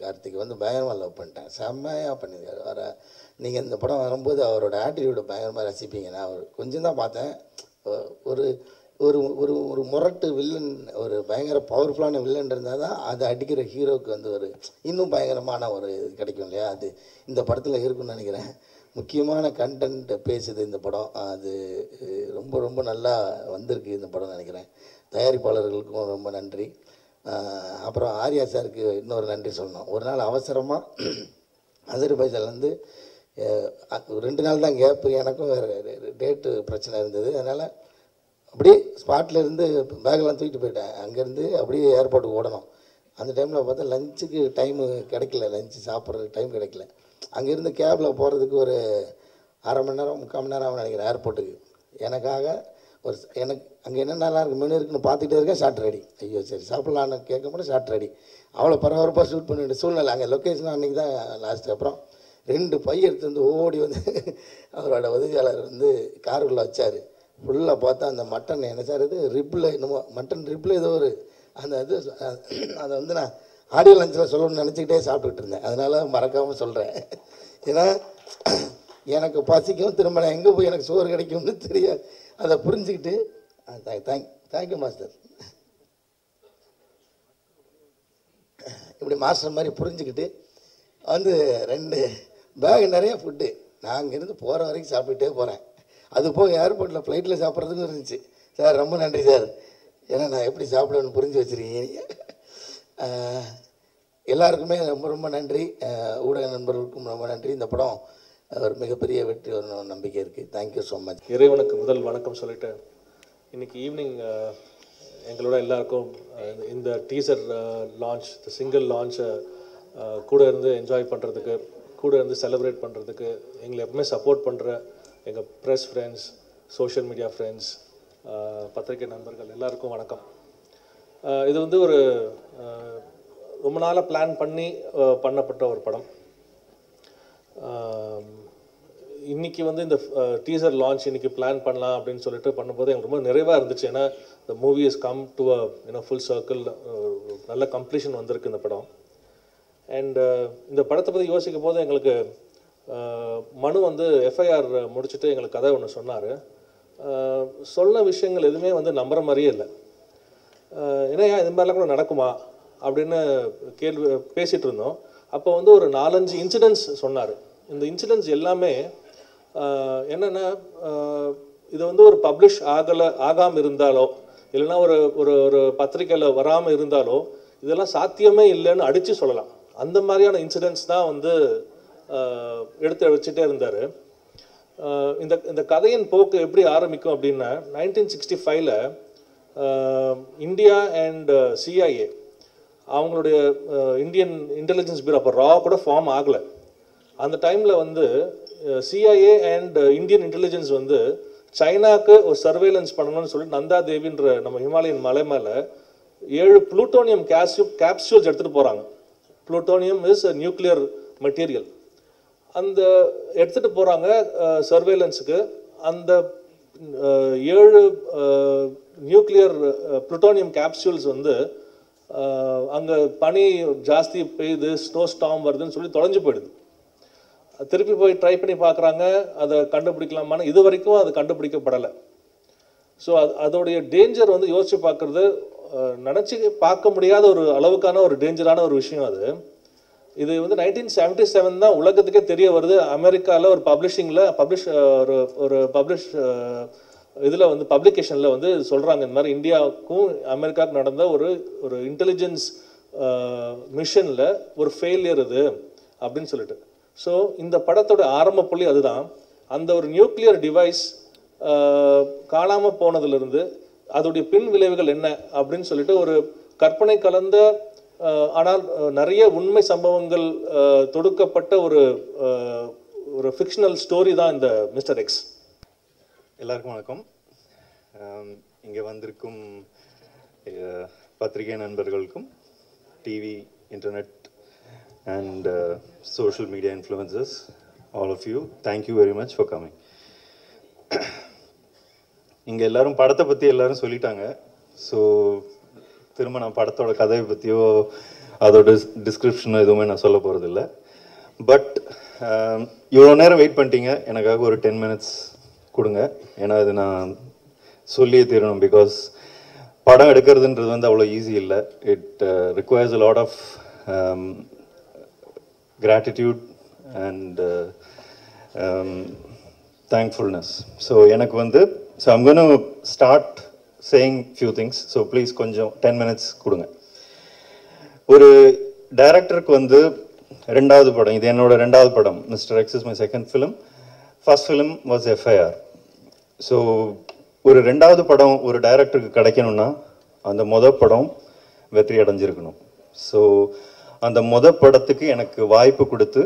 கார்த்திக் வந்து பயங்கரமாக லவ் பண்ணிட்டேன். செம்மையாக பண்ணியிருக்காரு. வர நீங்கள் இந்த படம் வரும்போது அவரோட ஆட்டிடியூடை பயங்கரமாக ரசிப்பீங்க. நான் அவர் கொஞ்சம் தான் பார்த்தேன். ஒரு ஒரு ஒரு ஒரு முரட்டு வில்லன், ஒரு பயங்கர பவர்ஃபுல்லான வில்லன் இருந்தால் தான் அது அடிக்கிற ஹீரோவுக்கு வந்து ஒரு இன்னும் பயங்கரமான ஒரு இது கிடைக்கும் இல்லையா. அது இந்த படத்தில் இருக்குன்னு நினைக்கிறேன். முக்கியமான கண்டென்ட் பேசுது இந்த படம். அது ரொம்ப ரொம்ப நல்லா வந்திருக்கு இந்த படம் நினைக்கிறேன். தயாரிப்பாளர்களுக்கும் ரொம்ப நன்றி. அப்புறம் ஆர்யா சாருக்கு இன்னொரு நன்றி சொல்லணும். ஒரு நாள் அவசரமாக அசர்பைஜான்லேருந்து 2 நாள் தான் கேப்பு, எனக்கும் வேறு டேட்டு பிரச்சனை இருந்தது. அதனால் அப்படியே ஸ்பாட்டில் இருந்து பேக்கெல்லாம் தூக்கிட்டு போயிட்டேன். அங்கேருந்து அப்படியே ஏர்போர்ட்டுக்கு ஓடணும். அந்த டைமில் பார்த்தா லஞ்சுக்கு டைமு கிடைக்கல, லஞ்சு சாப்பிட்றதுக்கு டைம் கிடைக்கல. அங்கேருந்து கேபில் போகிறதுக்கு ஒரு அரை மணி நேரம் 3/4 மணி நேரம் ஆகும் நினைக்கிறேன் ஏர்போர்ட்டுக்கு. எனக்காக எனக்கு அங்கே என்ன நல்லா இருக்குது மெனு இருக்குன்னு பார்த்துக்கிட்டே இருக்கேன். Shot ready. ஐயோ சரி சாப்பிட்லான்னு கேட்க மட்டும் ஷார்ட் ரெடி. அவ்வளோ பரபரப்பாக ஷூட் பண்ண வேண்டிய சூழ்நிலை. அங்கே லொக்கேஷன் அன்றைக்கி தான் லாஸ்ட்டு. அப்புறம் 2 பை எடுத்து வந்து ஓடி வந்து அவரோட உதவியாளர் வந்து காருக்குள்ளே வச்சார். ஃபுல்லாக பார்த்தா அந்த மட்டன் என்ன சார் இது ரிப்பில் என்னமோ மட்டன் ரிப்பில் ஏதோ ஒரு அந்த இது அதை வந்து நான் ஆடியோ லஞ்சில் சொல்லணும்னு நினச்சிக்கிட்டே சாப்பிட்டுக்கிட்டு இருந்தேன். அதனால் மறக்காமல் சொல்கிறேன். ஏன்னா எனக்கு பசிக்கும், திரும்ப நான் எங்கே போய் எனக்கு சோறு கிடைக்கும்னு தெரியாது. அதை புரிஞ்சுக்கிட்டு தேங்க்யூ மாஸ்டர். இப்படி மாஸ்டர் மாதிரி புரிஞ்சுக்கிட்டு வந்து 2 பேக் நிறைய ஃபுட்டு நான் அங்கேருந்து போகிற வரைக்கும் சாப்பிட்டுட்டே போகிறேன். அது போக ஏர்போர்ட்டில் ஃப்ளைட்டில் சாப்பிட்றதுக்கும் இருந்துச்சு. சார் ரொம்ப நன்றி சார், ஏன்னா நான் எப்படி சாப்பிடுவேன்னு புரிஞ்சு வச்சுருக்கீங்க. எல்லாருக்குமே ரொம்ப ரொம்ப நன்றி. ஊடக நண்பர்களுக்கும் ரொம்ப நன்றி. இந்த படம் ஒரு மிகப்பெரிய வெற்றி ஒரு நம்பிக்கை இருக்குது. Thank you so much. இறைவனுக்கு முதல் வணக்கம் சொல்லிட்டு இன்றைக்கி ஈவினிங் எங்களோட எல்லாருக்கும் இந்த டீசர் லான்ச், இந்த சிங்கிள் லான்ச்சை கூட இருந்து என்ஜாய் பண்ணுறதுக்கு, கூட இருந்து செலிப்ரேட் பண்ணுறதுக்கு எங்களை எப்பவுமே சப்போர்ட் பண்ணுற எங்கள் press friends, social media friends, பத்திரிகை நண்பர்கள் எல்லாருக்கும் வணக்கம். இது வந்து ஒரு ரொம்ப நாளாக பிளான் பண்ணி பண்ணப்பட்ட ஒரு படம். இன்றைக்கி வந்து இந்த டீசர் லான்ச் இன்றைக்கி பிளான் பண்ணலாம் அப்படின்னு சொல்லிட்டு பண்ணும்போது எனக்கு ரொம்ப நிறைவாக இருந்துச்சு. ஏன்னா இந்த movie is come to a full circle, நல்ல கம்ப்ளீஷன் வந்திருக்கு இந்த படம். அண்ட் இந்த படத்தை பற்றி யோசிக்கும் போது எங்களுக்கு மனு வந்து எஃப்ஐஆர் முடிச்சுட்டு எங்களுக்கு கதை ஒன்று சொன்னார். சொன்ன விஷயங்கள் எதுவுமே வந்து நம்புற மாதிரியே இல்லை. ஏன்னா இது மாதிரிலாம் கூட நடக்குமா அப்படின்னு பேசிகிட்டு இருந்தோம். அப்போ வந்து ஒரு 4-5 இன்சிடென்ட்ஸ் சொன்னார். இந்த இன்சிடென்ட்ஸ் எல்லாமே என்னென்னா, இது வந்து ஒரு பப்ளிஷ் ஆகாமல் இருந்தாலோ இல்லைன்னா ஒரு ஒரு ஒரு பத்திரிக்கையில் வராமல் இருந்தாலோ இதெல்லாம் சாத்தியமே இல்லைன்னு அடித்து சொல்லலாம். அந்த மாதிரியான இன்சிடென்ட்ஸ் தான் வந்து எடுத்து வச்சுட்டே இருந்தார். இந்த கதையின் போக்கு எப்படி ஆரம்பிக்கும் அப்படின்னா, 1965 இந்தியா அண்ட் CIA அவங்களுடைய இந்தியன் இன்டெலிஜென்ஸ் பியூரோ அப்போ ரா கூட ஃபார்ம் ஆகலை. அந்த டைமில் வந்து CIA அண்ட் இந்தியன் இன்டெலிஜென்ஸ் வந்து சைனாவுக்கு ஒரு சர்வேலன்ஸ் பண்ணணும்னு சொல்லிட்டு நந்தா தேவின்ற நம்ம ஹிமாலயன் மலை மேலே 7 புளூட்டோனியம் கேப்சூல்ஸ் எடுத்துகிட்டு போகிறாங்க. Plutonium is nuclear material. அந்த எடுத்துகிட்டு போகிறாங்க சர்வேலன்ஸுக்கு. அந்த 7 நியூக்ளியர் புளூட்டோனியம் கேப்சூல்ஸ் வந்து அங்கே பனி ஜாஸ்தி பெய்யுது, ஸ்னோ ஸ்டார்ம் வருதுன்னு சொல்லி தொலைஞ்சு போயிடுது. திருப்பி போய் ட்ரை பண்ணி பார்க்குறாங்க, அதை கண்டுபிடிக்கலாமான்னு இது வரைக்கும் அது கண்டுபிடிக்கப்படலை. ஸோ அதோடைய டேஞ்சர் வந்து யோசித்து பார்க்குறது நினச்சி பார்க்க முடியாத ஒரு அளவுக்கான ஒரு டேஞ்சரான ஒரு விஷயம் அது. இது வந்து 1977 தான் உலகத்துக்கே தெரிய வருது. அமெரிக்காவில் ஒரு இதில் வந்து பப்ளிகேஷனில் வந்து சொல்கிறாங்க, இந்த மாதிரி இந்தியாவுக்கும் அமெரிக்காவுக்கும் நடந்த ஒரு இன்டெலிஜென்ஸ் மிஷனில் ஒரு ஃபெயிலியர் இது அப்படின்னு சொல்லிட்டு. ஸோ இந்த படத்தோட ஆரம்ப புள்ளி அதுதான். அந்த ஒரு நியூக்ளியர் டிவைஸ் காணாமல் போனதுலேருந்து அதோடைய பின் விளைவுகள் என்ன அப்படின்னு சொல்லிட்டு ஒரு கற்பனை கலந்த ஆனால் நிறைய உண்மை சம்பவங்கள் தொடுக்கப்பட்ட ஒரு ஃபிக்ஷனல் ஸ்டோரி தான் இந்த மிஸ்டர் எக்ஸ். எல்லாருக்கும் வணக்கம். இங்கே வந்திருக்கும் பத்திரிகை நண்பர்களுக்கும், TV, internet and social media influencers, all of you, thank you very much for coming. இங்கே எல்லாரும் படத்தை பற்றி எல்லாரும் சொல்லிட்டாங்க. ஸோ திரும்ப நான் படத்தோட கதையை பற்றியோ அதோட டிஸ்கிரிப்ஷனோ எதுவுமே நான் சொல்ல போகிறதில்ல. பட் இவ்வளோ நேரம் வெயிட் பண்ணிட்டீங்க, எனக்காக ஒரு 10 minutes கொடுங்க. ஏன்னா அது நான் சொல்லியே தீரணும். பிகாஸ் படம் எடுக்கிறதுன்றது வந்து அவ்வளோ ஈஸி இல்லை. It requires a lot of gratitude and thankfulness. So எனக்கு வந்து I'm going to start saying few things. So please கொஞ்சம் 10 minutes கொடுங்க. ஒரு டைரக்டருக்கு வந்து ரெண்டாவது படம், இது என்னோட ரெண்டாவது படம். Mister X is my second film. First film was FIR. So ஒரு ரெண்டாவது படம் ஒரு டைரக்டருக்கு கிடைக்கணும்னா அந்த படம் வெற்றி அடைஞ்சிருக்கணும். ஸோ அந்த படத்துக்கு எனக்கு வாய்ப்பு கொடுத்து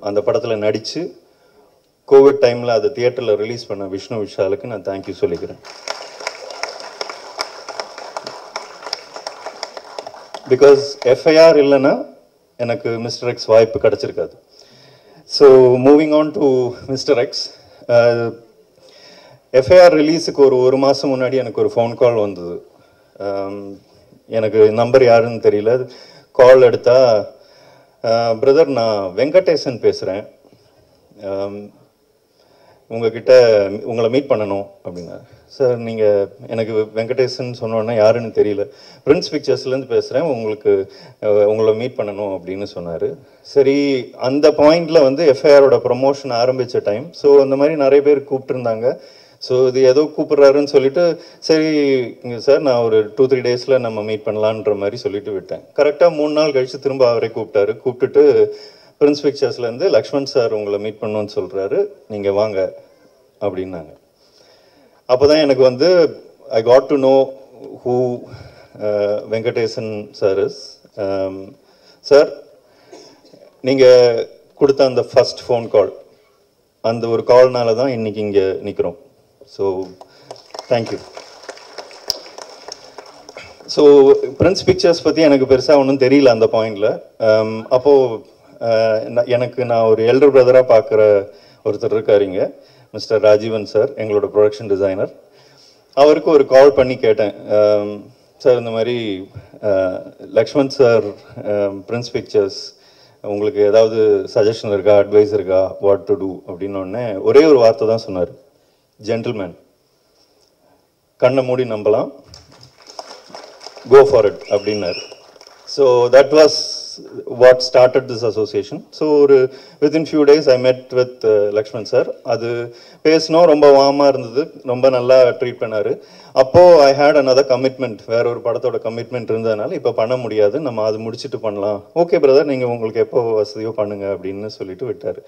அந்த படத்தில் நடித்து கோவிட் டைமில் அதை தியேட்டரில் ரிலீஸ் பண்ண விஷ்ணு விஷாலுக்கு நான் தேங்க்யூ சொல்லிக்கிறேன். பிகாஸ் எஃப்ஐஆர் இல்லைன்னா எனக்கு மிஸ்டர் எக்ஸ் வாய்ப்பு கிடச்சிருக்காது. So moving on to mister X, FIR ரிலீஸுக்கு ஒரு மாதம் முன்னாடி எனக்கு ஒரு ஃபோன் கால் வந்தது. எனக்கு நம்பர் யாருன்னு தெரியல. கால் எடுத்தால், பிரதர் நான் வெங்கடேசன் பேசுகிறேன், உங்களை மீட் பண்ணணும் அப்படின்னா. சார் நீங்கள் எனக்கு வெங்கடேசன் சொன்னோன்னா யாருன்னு தெரியல, பிரின்ஸ் பிக்சர்ஸ்லேருந்து பேசுகிறேன், உங்களை மீட் பண்ணணும் அப்படின்னு சொன்னார். சரி, அந்த பாயிண்டில் வந்து எஃப்ஐஆரோட ப்ரொமோஷன் ஆரம்பித்த டைம். ஸோ அந்த மாதிரி நிறைய பேர் கூப்பிட்டுருந்தாங்க. ஸோ இது ஏதோ கூப்பிட்றாருன்னு சொல்லிட்டு, சரி சார் நான் ஒரு 2-3 டேஸில் நம்ம மீட் பண்ணலான்ற மாதிரி சொல்லிட்டு விட்டேன். கரெக்டாக 3 நாள் கழித்து திரும்ப அவரே கூப்பிட்டுட்டு பிரின்ஸ் பிக்சர்ஸ்லேருந்து லக்ஷ்மண் சார் உங்களை மீட் பண்ணணும்னு சொல்கிறாரு, நீங்கள் வாங்க அப்படின்னாங்க. அப்போ தான் எனக்கு வந்து I got to know who Venkatesan sir is. Sir நீங்கள் கொடுத்த அந்த ஃபர்ஸ்ட் ஃபோன் கால், அந்த ஒரு கால்னால தான் இன்றைக்கி இங்கே நிற்கிறோம். So thank you. So Prince pictures பற்றி எனக்கு பெருசாக ஒன்றும் தெரியல அந்த பாயிண்டில். அப்போது நான் ஒரு எல்டர் பிரதராக பார்க்குற ஒருத்தர் இருக்காருங்க, மிஸ்டர் ராஜீவன் சார், எங்களோட ப்ரொடக்ஷன் டிசைனர். அவருக்கு ஒரு கால் பண்ணி கேட்டேன், சார் இந்த மாதிரி லக்ஷ்மண் சார் பிரின்ஸ் பிக்சர்ஸ், உங்களுக்கு ஏதாவது சஜஷன் இருக்கா, அட்வைஸ் இருக்கா, வாட் டு டூ அப்படின்னோடனே ஒரே ஒரு வார்த்தை தான் சொன்னார், ஜென்டில்மேன், கண்ணை மூடி நம்பலாம், கோ ஃபார் இட் அப்படின்னாரு. So that was what started this association. So ஒரு within few days I met with Lakshman sir. அது பேசினோம், ரொம்ப வார்மாக இருந்தது, ரொம்ப நல்லா ட்ரீட் பண்ணார். அப்போது ஐ ஹேட் another கமிட்மெண்ட், வேற ஒரு படத்தோட கமிட்மெண்ட் இருந்ததுனால இப்போ பண்ண முடியாது, நம்ம அது முடிச்சுட்டு பண்ணலாம். ஓகே பிரதர், நீங்கள் உங்களுக்கு எப்போ வசதியோ பண்ணுங்க அப்படின்னு சொல்லிட்டு விட்டார்.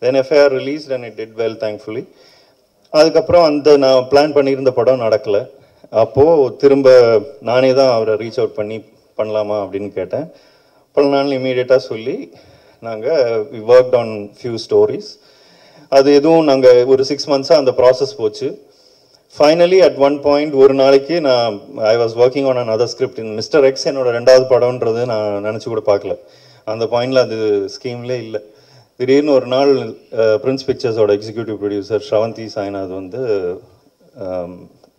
Then FIR released and it did well thankfully. அதுக்கப்புறம் அந்த நான் பிளான் பண்ணியிருந்த படம் நடக்கலை. அப்போது திரும்ப நானே தான் அவரை ரீச் அவுட் பண்ணி பண்ணலாமா அப்படின்னு கேட்டேன். பண்ணலான்னு இமீடியட்டாக சொல்லி நாங்கள் ஒர்க்ட் ஆன் ஃபியூ ஸ்டோரிஸ். அது எதுவும் நாங்கள் ஒரு 6 months அந்த ப்ராசஸ் போச்சு. ஃபைனலி அட் ஒன் பாயிண்ட் ஒரு நாளைக்கு I was working on another script. Mister X என்னோட 2வது படம்ன்றது நான் நினச்சி கூட பார்க்கல. அந்த பாயிண்டில் அது ஸ்கீம்லே இல்லை. திடீர்னு ஒரு நாள் பிரின்ஸ் பிக்சர்ஸோட எக்ஸிக்யூட்டிவ் ப்ரொடியூசர் ஸ்ரவந்தி சாய்நாத் வந்து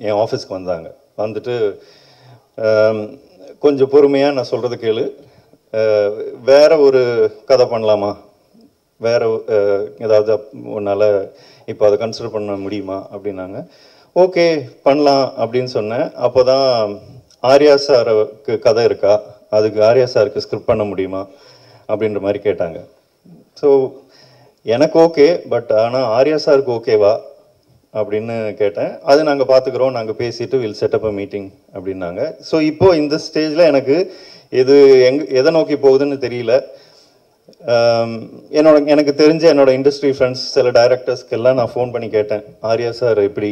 என் ஆஃபீஸ்க்கு வந்தாங்க. வந்துட்டு, கொஞ்சம் பொறுமையாக நான் சொல்கிறது கேளு, வேற ஒரு கதை பண்ணலாமா, வேற ஏதாவது உன்னால் இப்போ அதை கன்சிடர் பண்ண முடியுமா அப்படின்னாங்க. ஓகே பண்ணலாம் அப்படின்னு சொன்னேன். அப்போ தான் ஆர்யா சாருக்கு கதை இருக்கா, அதுக்கு ஆர்யா சாருக்கு ஸ்கிரிப்ட் பண்ண முடியுமா அப்படின்ற மாதிரி கேட்டாங்க. ஸோ எனக்கு ஓகே, பட் ஆனால் ஆர்யா சாருக்கு ஓகேவா அப்படின்னு கேட்டேன். அது நாங்கள் பார்த்துக்குறோம், நாங்கள் பேசிட்டு வில் செட்டப் அ மீட்டிங் அப்படின்னாங்க. ஸோ இப்போது இந்த ஸ்டேஜில் எனக்கு இது எதை நோக்கி போகுதுன்னு தெரியல. எனக்கு தெரிஞ்ச என்னோட இண்டஸ்ட்ரி ஃப்ரெண்ட்ஸ் சில டைரக்டர்ஸ்க்கெல்லாம் நான் ஃபோன் பண்ணி கேட்டேன், ஆர்யா சார் எப்படி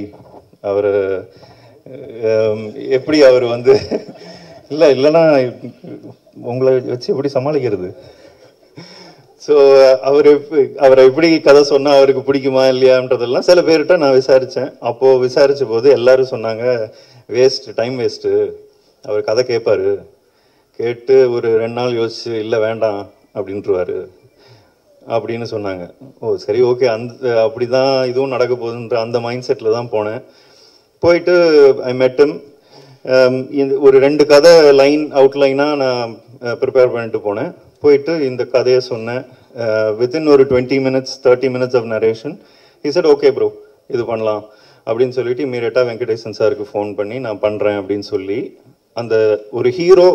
அவர் வந்து இல்லைன்னா உங்களை வச்சு எப்படி சமாளிக்கிறது, ஸோ அவரை எப்படி கதை சொன்னால் அவருக்கு பிடிக்குமா இல்லையான்றதெல்லாம் சில பேர்கிட்ட நான் விசாரித்தேன். அப்போது விசாரித்த போது எல்லாரும் சொன்னாங்க, டைம் வேஸ்ட்டு, அவர் கதை கேட்பார், கேட்டு ஒரு 2 நாள் யோசிச்சு இல்லை வேண்டாம் அப்படின்ட்டுருவார் அப்படின்னு சொன்னாங்க. ஓ சரி ஓகே, அப்படி தான் இதுவும் நடக்க போகுதுன்ற அந்த மைண்ட் செட்டில் தான் போனேன். போயிட்டு ஐ மெட்டும், ஒரு 2 கதை அவுட்லைனாக நான் ப்ரிப்பேர் பண்ணிட்டு போனேன். போயிட்டு இந்த கதையை சொன்னேன். வித்தின் ஒரு 20 minutes 30 minutes of narration he said okay bro இது பண்ணலாம் அப்படின்னு சொல்லிட்டு இமீடியட்டாக வெங்கடேசன் சாருக்கு ஃபோன் பண்ணி நான் பண்ணுறேன் அப்படின்னு சொல்லி, அந்த ஒரு ஹீரோ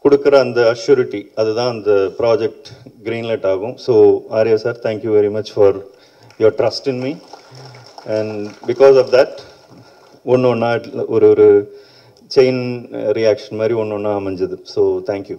கொடுக்குற அந்த அஷ்யூரிட்டி, அதுதான் அந்த ப்ராஜெக்ட் க்ரீன்லைட் ஆகும். So Arya sir, thank you very much for your trust in me. And because of that ஒன்றா ஒரு செயின் ரியாக்ஷன் மாதிரி ஒன்று ஒன்றா அமைஞ்சது. So thank you.